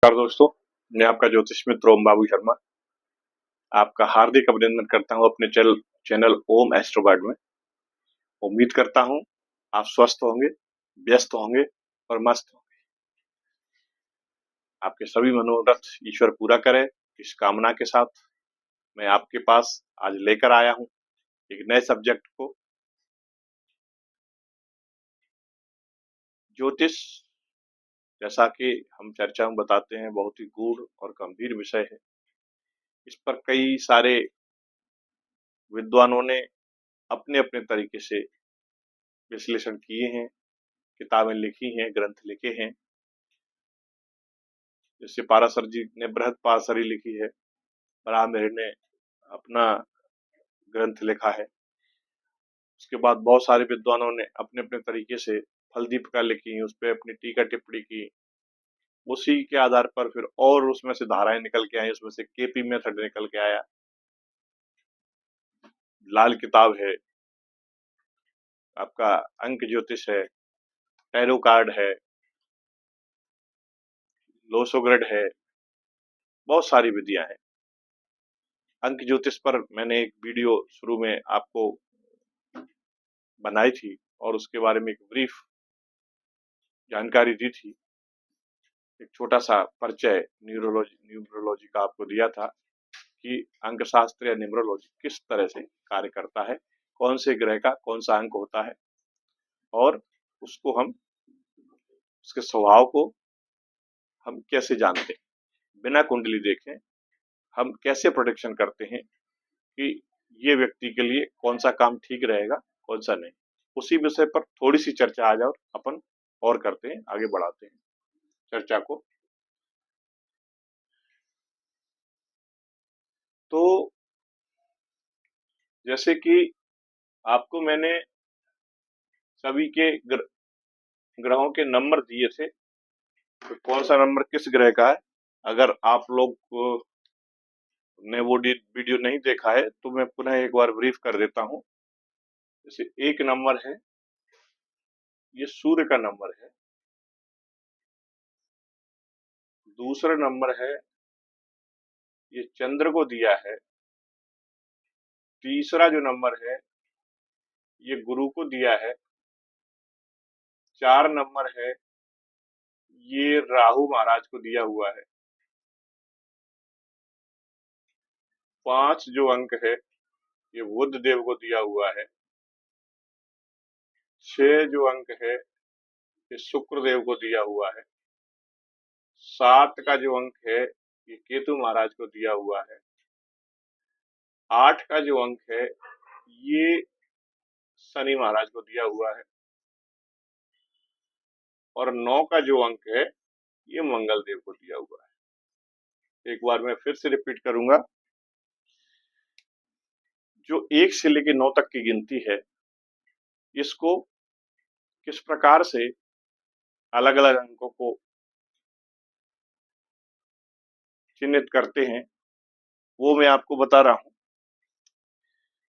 नमस्कार दोस्तों, मैं आपका ज्योतिष मित्र ओम बाबू शर्मा आपका हार्दिक अभिनंदन करता हूं अपने चैनल ओम एस्ट्रोगार्ड में। उम्मीद करता हूं आप स्वस्थ होंगे, व्यस्त होंगे और मस्त होंगे। आपके सभी मनोरथ ईश्वर पूरा करे, इस कामना के साथ मैं आपके पास आज लेकर आया हूं एक नए सब्जेक्ट को। ज्योतिष, जैसा कि हम चर्चा में बताते हैं, बहुत ही गूढ़ और गंभीर विषय है। इस पर कई सारे विद्वानों ने अपने अपने तरीके से विश्लेषण किए हैं, किताबें लिखी हैं, ग्रंथ लिखे हैं। जैसे पाराशर जी ने बृहद पाराशरी लिखी है, बराहमिहिर ने अपना ग्रंथ लिखा है। उसके बाद बहुत सारे विद्वानों ने अपने अपने तरीके से फल दीपिका लिखी, उस पर अपनी टीका टिप्पणी की। उसी के आधार पर फिर और उसमें से धाराएं निकल के आई, उसमें से केपी मेथड निकल के आया। लाल किताब है, आपका अंक ज्योतिष है, टैरो कार्ड है, लोसोग्रेड है, बहुत सारी विधियां हैं। अंक ज्योतिष पर मैंने एक वीडियो शुरू में आपको बनाई थी और उसके बारे में एक ब्रीफ जानकारी दी थी। एक छोटा सा परिचय न्यूमरोलॉजी का आपको दिया था कि अंक शास्त्र या न्यूमरोलॉजी किस तरह से कार्य करता है, कौन से ग्रह का कौन सा अंक होता है और उसको हम उसके स्वभाव को हम कैसे जानते हैं, बिना कुंडली देखें हम कैसे प्रोडिक्शन करते हैं कि ये व्यक्ति के लिए कौन सा काम ठीक रहेगा, कौन सा नहीं। उसी विषय पर थोड़ी सी चर्चा आज और अपन और करते हैं, आगे बढ़ाते हैं चर्चा को। तो जैसे कि आपको मैंने सभी के ग्रहों के नंबर दिए थे, तो कौन सा नंबर किस ग्रह का है, अगर आप लोग ने वो वीडियो नहीं देखा है तो मैं पुनः एक बार ब्रीफ कर देता हूं। जैसे एक नंबर है, ये सूर्य का नंबर है। दूसरा नंबर है, ये चंद्र को दिया है। तीसरा जो नंबर है, ये गुरु को दिया है। 4 नंबर है, ये राहु महाराज को दिया हुआ है। 5 जो अंक है, ये बुध देव को दिया हुआ है। 6 जो अंक है, ये शुक्र देव को दिया हुआ है। 7 का जो अंक है, ये केतु महाराज को दिया हुआ है। 8 का जो अंक है, ये शनि महाराज को दिया हुआ है। और 9 का जो अंक है, ये मंगल देव को दिया हुआ है। एक बार मैं फिर से रिपीट करूंगा, जो 1 से लेकर 9 तक की गिनती है, इसको किस प्रकार से अलग अलग अंकों को चिन्हित करते हैं वो मैं आपको बता रहा हूं।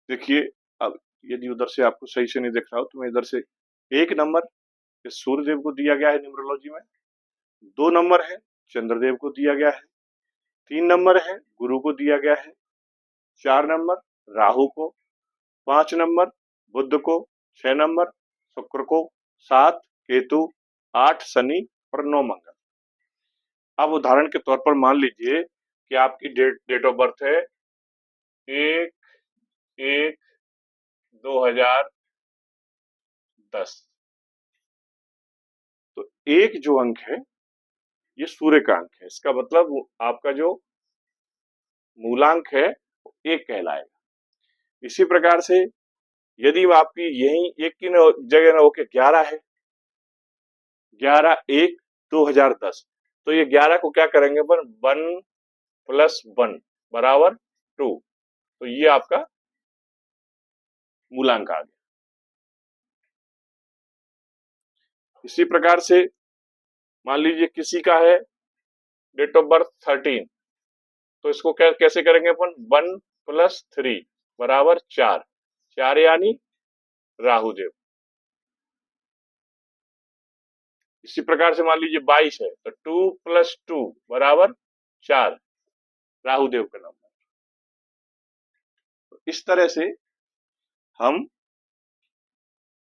देखिए, अब यदि उधर से आपको सही से नहीं दिख रहा हो तो मैं इधर से, 1 नंबर सूर्य देव को दिया गया है न्यूमरोलॉजी में। 2 नंबर है, चंद्रदेव को दिया गया है। 3 नंबर है, गुरु को दिया गया है। 4 नंबर राहु को। 5 नंबर बुध को। 6 नंबर शुक्र को। 7 केतु। 8 शनि और 9 मंगल। अब उदाहरण के तौर पर मान लीजिए कि आपकी डेट ऑफ बर्थ है 1/1/2010। तो 1 जो अंक है, ये सूर्य का अंक है। इसका मतलब आपका जो मूलांक है वो 1 कहलाएगा। इसी प्रकार से यदि आपकी यही 1 की जगह ना होके 11 है, 11/1/2010, तो ये 11 को क्या करेंगे अपन, 1 + 1 बराबर 2। तो ये आपका मूलांक आ गया। इसी प्रकार से मान लीजिए किसी का है डेट ऑफ बर्थ 13, तो इसको कैसे करेंगे अपन, 1 + 3 बराबर 4। 4 यानी राहुदेव। इसी प्रकार से मान लीजिए 22 है तो 2 + 2 बराबर 4, राहुदेव का नंबर। तो इस तरह से हम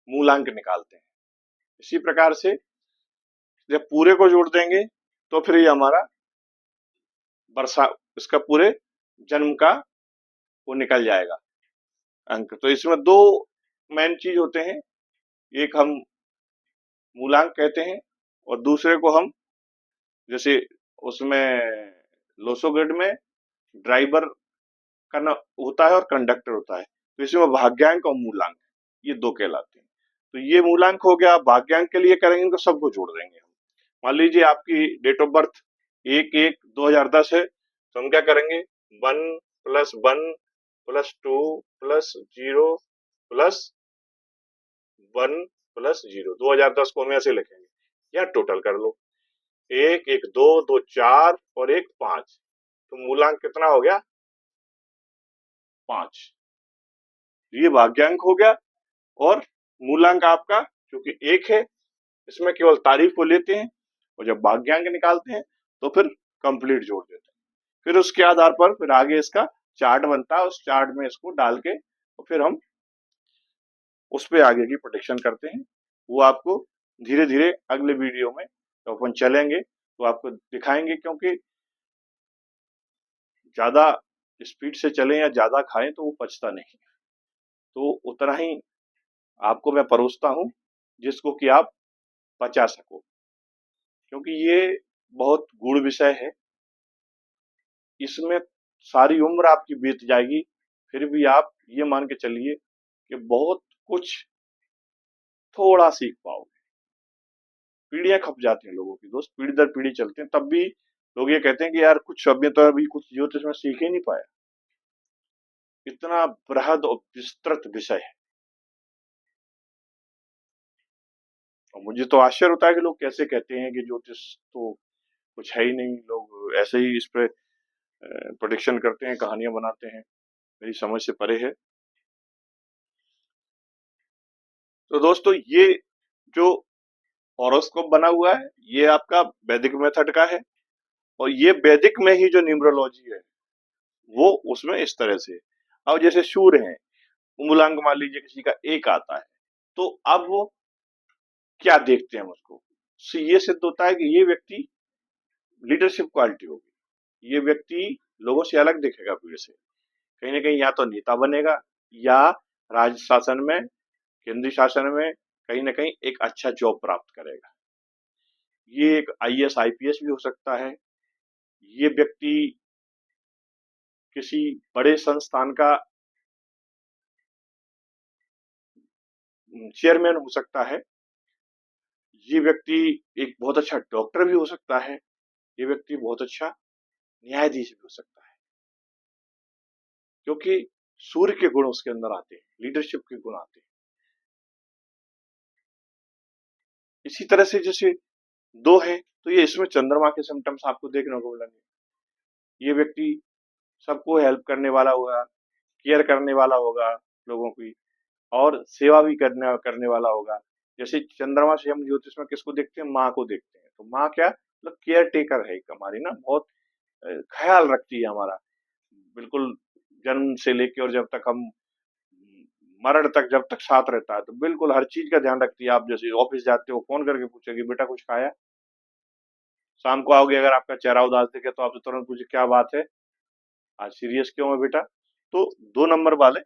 मूलांक निकालते हैं। इसी प्रकार से जब पूरे को जोड़ देंगे तो फिर ये हमारा वर्षा इसका पूरे जन्म का वो निकल जाएगा अंक। तो इसमें दो मेन चीज होते हैं, एक हम मूलांक कहते हैं और दूसरे को हम जैसे उसमें लोसोग्रिड में ड्राइवर का ना होता है और कंडक्टर होता है, तो इसमें भाग्यांक और मूलांक ये दो कहलाते हैं। तो ये मूलांक हो गया, भाग्यांक के लिए करेंगे इनको सबको जोड़ देंगे हम। मान लीजिए आपकी डेट ऑफ बर्थ 1/1/2010 है, तो हम क्या करेंगे 1 + 1 + 2 + 0 + 1 + 0। 2010 को हम ऐसे लिखेंगे या टोटल कर लो 1 1 2 2 4 और 1 5, तो मूलांक कितना हो गया 5। ये भाग्यांक हो गया और मूलांक आपका क्योंकि 1 है इसमें केवल तारीफ को लेते हैं और जब भाग्यांक निकालते हैं तो फिर कंप्लीट जोड़ देते हैं। फिर उसके आधार पर फिर आगे इसका चार्ट बनता है, उस चार्ट में इसको डाल के और फिर हम उस पे आगे की प्रेडिक्शन करते हैं। वो आपको धीरे धीरे अगले वीडियो में तो अपन चलेंगे तो आपको दिखाएंगे, क्योंकि ज्यादा स्पीड से चलें या ज्यादा खाएं तो वो पचता नहीं, तो उतना ही आपको मैं परोसता हूं जिसको कि आप पचा सको, क्योंकि ये बहुत गूढ़ विषय है। इसमें सारी उम्र आपकी बीत जाएगी फिर भी आप ये मान के चलिए कि बहुत कुछ थोड़ा सीख पाओगे। पीढ़ियां खप जाती हैं लोगों की दोस्त, पीढ़ी दर पीढ़ी चलते हैं, तब भी लोग ये कहते हैं कि यार कुछ अभी तो अभी कुछ ज्योतिष में सीख ही नहीं पाया। इतना बृहद और विस्तृत विषय है और मुझे तो आश्चर्य होता है कि लोग कैसे कहते हैं कि ज्योतिष तो कुछ है ही नहीं, लोग ऐसे ही इस पे प्रेडिक्शन करते हैं, कहानियां बनाते हैं, मेरी समझ से परे है। तो दोस्तों ये जो हॉरोस्कोप बना हुआ है ये आपका वैदिक मेथड का है और ये वैदिक में ही जो न्यूमरोलॉजी है वो उसमें इस तरह से। अब जैसे सूर्य है, मूलांक मान लीजिए किसी का 1 आता है, तो अब वो क्या देखते हैं उसको, उससे ये सिद्ध होता है कि ये व्यक्ति लीडरशिप क्वालिटी होगी, ये व्यक्ति लोगों से अलग दिखेगा भीड़ से, कहीं ना कहीं या तो नेता बनेगा या राज्य शासन में, केंद्रीय शासन में कहीं ना कहीं एक अच्छा जॉब प्राप्त करेगा। ये एक IAS IPS भी हो सकता है, ये व्यक्ति किसी बड़े संस्थान का चेयरमैन हो सकता है, ये व्यक्ति एक बहुत अच्छा डॉक्टर भी हो सकता है, ये व्यक्ति बहुत अच्छा न्यायाधीश भी हो सकता है, क्योंकि सूर्य के गुण उसके अंदर आते हैं, लीडरशिप के गुण आते हैं। इसी तरह से जैसे 2 है तो ये इसमें चंद्रमा के सिम्टम्स आपको देखने को मिलेंगे। ये व्यक्ति सबको हेल्प करने वाला होगा, केयर करने वाला होगा लोगों की और सेवा भी करने करने वाला होगा। जैसे चंद्रमा से हम ज्योतिष में किसको देखते हैं, माँ को देखते हैं, तो माँ क्या मतलब केयर टेकर है एक हमारी ना, बहुत ख्याल रखती है हमारा, बिल्कुल जन्म से लेके और जब तक हम मरण तक जब तक साथ रहता है तो बिल्कुल हर चीज का ध्यान रखती है। आप जैसे ऑफिस जाते हो फोन करके पूछेगी बेटा कुछ खाया, शाम को आओगे अगर आपका चेहरा उदास दिखे तो आपसे तुरंत पूछे क्या बात है, आज सीरियस क्यों है बेटा। तो 2 नंबर वाले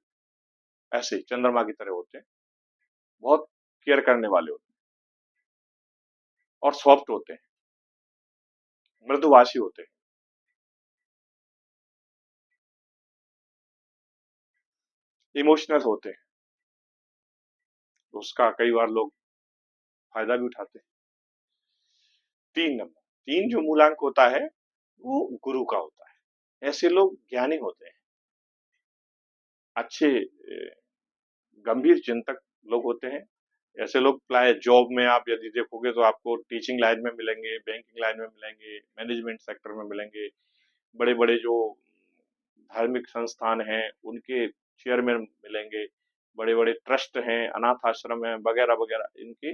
ऐसे चंद्रमा की तरह होते हैं, बहुत केयर करने वाले होते हैं और सॉफ्ट होते हैं, मृदुभाषी होते हैं, इमोशनल होते हैं, तो उसका कई बार लोग फायदा भी उठाते हैं। 3 नंबर, 3 जो मूलांक होता है वो गुरु का होता है। ऐसे लोग ज्ञानी होते हैं, अच्छे गंभीर चिंतक लोग होते हैं। ऐसे लोग प्राय जॉब में आप यदि देखोगे तो आपको टीचिंग लाइन में मिलेंगे, बैंकिंग लाइन में मिलेंगे, मैनेजमेंट सेक्टर में मिलेंगे, बड़े बड़े जो धार्मिक संस्थान हैं उनके चेयरमैन मिलेंगे, बड़े बड़े ट्रस्ट हैं, अनाथ आश्रम हैं वगैरह वगैरह, इनके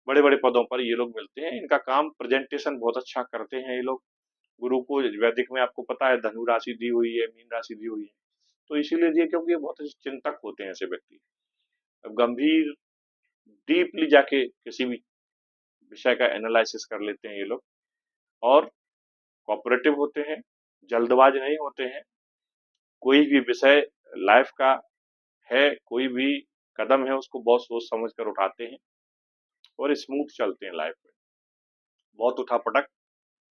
बड़े बड़े पदों पर ये लोग मिलते हैं। इनका काम प्रेजेंटेशन बहुत अच्छा करते हैं ये लोग। गुरु को वैदिक में आपको पता है धनु राशि दी हुई है, मीन राशि दी हुई है, तो इसीलिए दिए क्योंकि ये बहुत अच्छे चिंतक होते हैं ऐसे व्यक्ति। अब गंभीर डीपली जाके किसी भी विषय का एनालिसिस कर लेते हैं ये लोग, और कोऑपरेटिव होते हैं, जल्दबाज नहीं होते हैं। कोई भी विषय लाइफ का है, कोई भी कदम है उसको बहुत सोच समझ कर उठाते हैं और स्मूथ चलते हैं लाइफ में। बहुत उठापटक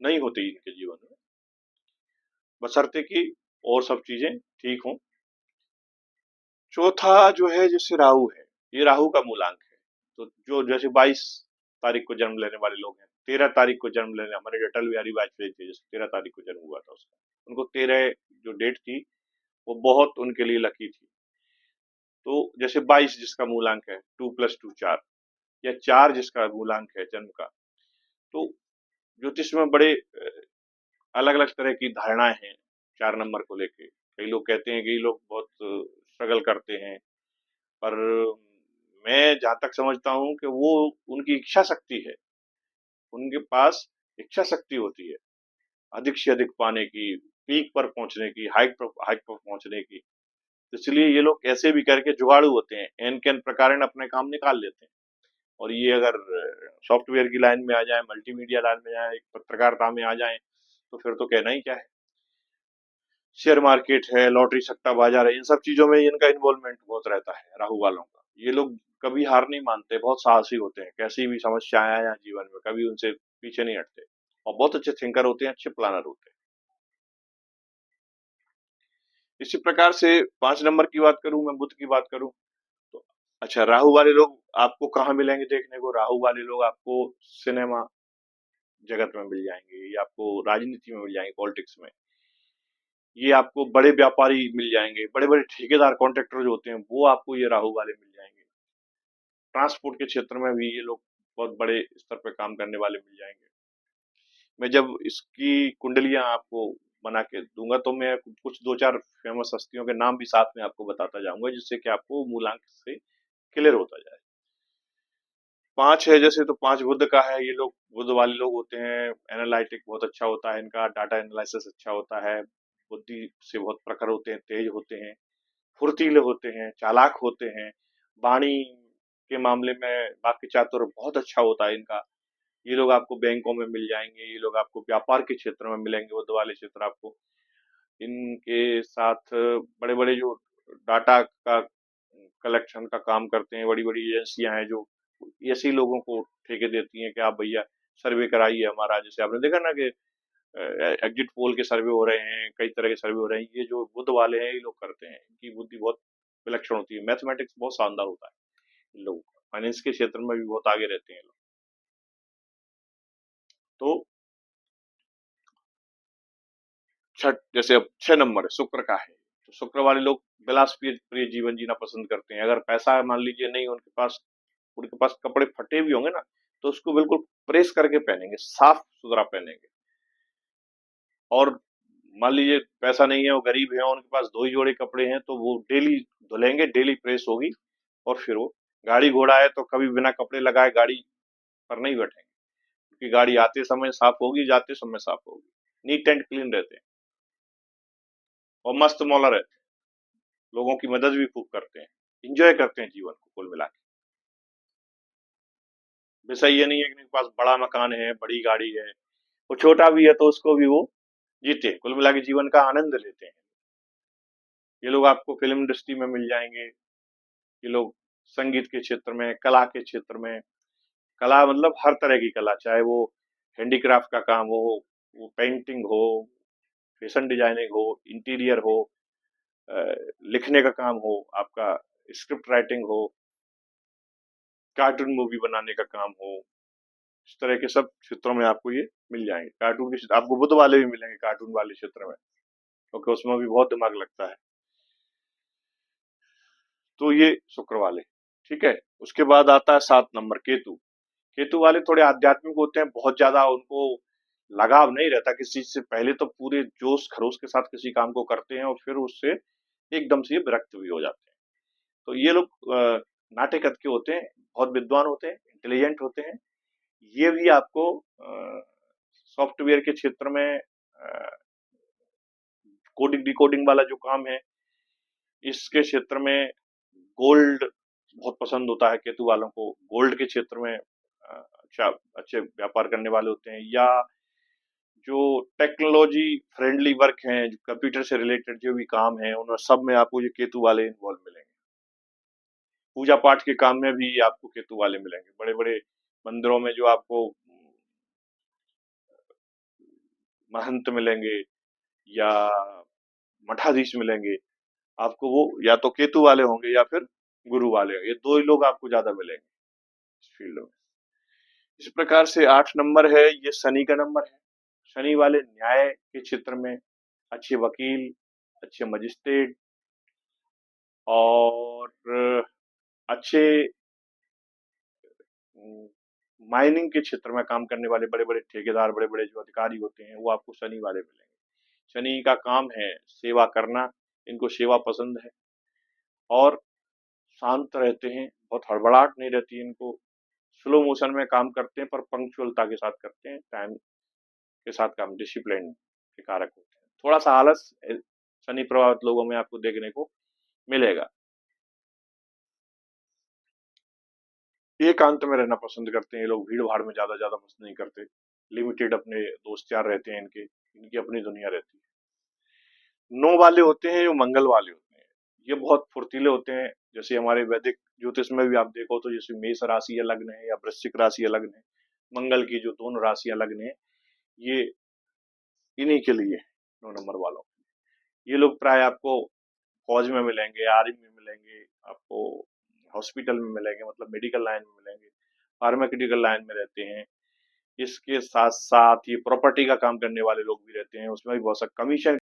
नहीं होती इनके जीवन में, बशर्ते कि और सब चीजें ठीक हों। चौथा जो है जैसे राहु है, ये राहु का मूलांक है। तो जो जैसे 22 तारीख को जन्म लेने वाले लोग हैं, 13 तारीख को जन्म लेने, हमारे अटल बिहारी वाजपेयी थे जैसे 13 तारीख को जन्म हुआ था उसका, उनको 13 जो डेट थी वो बहुत उनके लिए लकी थी। तो जैसे 22 जिसका मूलांक है, 2 + 2 4, या 4 जिसका मूलांक है जन्म का, तो ज्योतिष में बड़े अलग अलग तरह की धारणाएं हैं 4 नंबर को लेके। कई लोग कहते हैं, कई लोग बहुत स्ट्रगल करते हैं, पर मैं जहां तक समझता हूं कि वो उनकी इच्छा शक्ति है, उनके पास इच्छा शक्ति होती है अधिक से अधिक पाने की, पीक पर पहुंचने की, हाइक पर पहुंचने की। तो इसलिए ये लोग कैसे भी करके जुगाड़ू होते हैं, एन कैन प्रकार अपने काम निकाल लेते हैं। और ये अगर सॉफ्टवेयर की लाइन में आ जाए, मल्टीमीडिया लाइन में जाए, पत्रकारिता में आ जाए, तो फिर तो कहना ही क्या है। शेयर मार्केट है, लॉटरी सट्टा बाजार है, इन सब चीजों में इनका इन्वॉल्वमेंट बहुत रहता है राहु वालों का। ये लोग कभी हार नहीं मानते, बहुत साहसी होते हैं, कैसी भी समस्या आए या जीवन में कभी उनसे पीछे नहीं हटते, और बहुत अच्छे थिंकर होते हैं, अच्छे प्लानर होते हैं। इसी प्रकार से 5 नंबर की बात करूं, मैं बुध की बात करूं, तो अच्छा, राहु वाले लोग आपको कहाँ मिलेंगे देखने को? राहु वाले लोग आपको सिनेमा जगत में मिल जाएंगे, ये आपको राजनीति में मिल जाएंगे, पॉलिटिक्स में, ये आपको बड़े व्यापारी मिल जाएंगे, बड़े बड़े ठेकेदार कॉन्ट्रैक्टर जो होते हैं वो आपको ये राहु वाले मिल जाएंगे। ट्रांसपोर्ट के क्षेत्र में भी ये लोग बहुत बड़े स्तर पर काम करने वाले मिल जाएंगे। मैं जब इसकी कुंडलियां आपको बना के दूंगा तो मैं कुछ 2-4 फेमस हस्तियों के नाम भी साथ में आपको बताता जाऊंगा, जिससे कि आपको मूलांक से क्लियर होता जाए। 5 है जैसे, तो 5 बुध का है। ये लोग, बुध वाले लोग होते हैं, एनालिटिक बहुत अच्छा होता है इनका, डाटा एनालिसिस अच्छा होता है, बुद्धि से बहुत प्रखर होते हैं, तेज होते हैं, फुर्तीले होते हैं, चालाक होते हैं, वाणी के मामले में वाक्य चातुर्य बहुत अच्छा होता है इनका। ये लोग आपको बैंकों में मिल जाएंगे, ये लोग आपको व्यापार के क्षेत्र में मिलेंगे, बुध वाले क्षेत्र आपको। इनके साथ बड़े बड़े जो डाटा का कलेक्शन का काम करते हैं, बड़ी बड़ी एजेंसियां हैं जो ऐसे लोगों को ठेके देती हैं कि आप भैया सर्वे कराइए हमारा। जैसे आपने देखा ना कि एग्जिट पोल के सर्वे हो रहे हैं, कई तरह के सर्वे हो रहे हैं, ये जो बुद्ध वाले हैं ये लोग करते हैं। इनकी बुद्धि बहुत विलक्षण होती है, मैथमेटिक्स बहुत शानदार होता है इन लोगों का, फाइनेंस के क्षेत्र में भी बहुत आगे रहते हैं लोग। तो छठ, जैसे अब 6 नंबर शुक्र का है, तो शुक्र वाले लोग विलास प्रिय जीवन जीना पसंद करते हैं। अगर पैसा मान लीजिए नहीं उनके पास, उनके पास कपड़े फटे भी होंगे ना, तो उसको बिल्कुल प्रेस करके पहनेंगे, साफ सुथरा पहनेंगे। और मान लीजिए पैसा नहीं है, वो गरीब है, उनके पास 2 ही जोड़े कपड़े हैं, तो वो डेली धुलेंगे, डेली प्रेस होगी, और फिर वो, गाड़ी घोड़ा है तो कभी बिना कपड़े लगाए गाड़ी पर नहीं बैठेंगे, क्योंकि गाड़ी आते समय साफ होगी, जाते समय साफ होगी। नीट एंड क्लीन रहते हैं और मस्त मौला रहते हैं, लोगों की मदद भी खूब करते हैं, इंजॉय करते हैं जीवन को कुल मिला के। वैसा ये नहीं है कि उनके पास बड़ा मकान है, बड़ी गाड़ी है, वो छोटा भी है तो उसको भी वो जीते हैं, कुल मिला के जीवन का आनंद लेते हैं। ये लोग आपको फिल्म इंडस्ट्री में मिल जाएंगे, ये लोग संगीत के क्षेत्र में, कला के क्षेत्र में, कला मतलब हर तरह की कला, चाहे वो हैंडीक्राफ्ट का काम हो, वो पेंटिंग हो, फैशन डिजाइनिंग हो, इंटीरियर हो, लिखने का काम हो, आपका स्क्रिप्ट राइटिंग हो, कार्टून मूवी बनाने का काम हो, इस तरह के सब क्षेत्रों में आपको ये मिल जाएंगे। कार्टून के आपको बुद्ध वाले भी मिलेंगे कार्टून वाले क्षेत्र में, क्योंकि उसमें भी बहुत दिमाग लगता है। तो ये शुक्र वाले, ठीक है। उसके बाद आता है 7 नंबर केतु। केतु वाले थोड़े आध्यात्मिक होते हैं, बहुत ज्यादा उनको लगाव नहीं रहता किसी चीज से, पहले तो पूरे जोश खरोश के साथ किसी काम को करते हैं और फिर उससे एकदम से ये विरक्त भी हो जाते हैं। तो ये लोग नाटे कद के होते हैं, बहुत विद्वान होते हैं, इंटेलिजेंट होते हैं, ये भी आपको सॉफ्टवेयर के क्षेत्र में कोडिंग डिकोडिंग वाला जो काम है, इसके क्षेत्र में गोल्ड बहुत पसंद होता है केतु वालों को। गोल्ड के क्षेत्र में अच्छा अच्छे व्यापार करने वाले होते हैं, या जो टेक्नोलॉजी फ्रेंडली वर्क हैं, जो कंप्यूटर से रिलेटेड जो भी काम है, उन सब में आपको ये केतु वाले इन्वॉल्व मिलेंगे। पूजा पाठ के काम में भी आपको केतु वाले मिलेंगे। बड़े बड़े मंदिरों में जो आपको महंत मिलेंगे या मठाधीश मिलेंगे, आपको वो या तो केतु वाले होंगे या फिर गुरु वाले होंगे। ये दो ही लोग आपको ज्यादा मिलेंगे इस फील्ड में। इस प्रकार से 8 नंबर है, ये शनि का नंबर है। शनि वाले न्याय के क्षेत्र में अच्छे वकील, अच्छे मजिस्ट्रेट और अच्छे माइनिंग के क्षेत्र में काम करने वाले बड़े बड़े ठेकेदार, बड़े बड़े जो अधिकारी होते हैं, वो आपको शनि वाले मिलेंगे। शनि का काम है सेवा करना, इनको सेवा पसंद है और शांत रहते हैं, बहुत हड़बड़ाहट नहीं रहती है इनको। स्लो मोशन में काम करते हैं पर पंक्चुअलता के साथ करते हैं, टाइम के साथ काम, डिसिप्लिन के कारक होते हैं। थोड़ा सा आलस शनि प्रभावित लोगों में आपको देखने को मिलेगा। एकांत में रहना पसंद करते हैं ये लोग, भीड़ भाड़ में ज्यादा ज्यादा पसंद नहीं करते। लिमिटेड अपने दोस्त यार रहते हैं इनके, इनकी अपनी दुनिया रहती है। 9 वाले होते हैं जो मंगल वाले होते हैं, ये बहुत फुर्तीले होते हैं। जैसे हमारे वैदिक ज्योतिष में भी आप देखो तो जैसे मेष राशि या लग्न है या वृश्चिक राशि या लग्न है, मंगल की जो दोनों राशियां लग्न है, ये इन्हीं के लिए 9 नंबर वालों। ये लोग प्राय आपको फौज में मिलेंगे, आर्मी में मिलेंगे, आपको हॉस्पिटल में मिलेंगे, मतलब मेडिकल लाइन में मिलेंगे, फार्मास्यूटिकल लाइन में रहते हैं। इसके साथ साथ ये प्रॉपर्टी का काम करने वाले लोग भी रहते हैं, उसमें भी बहुत सा कमीशन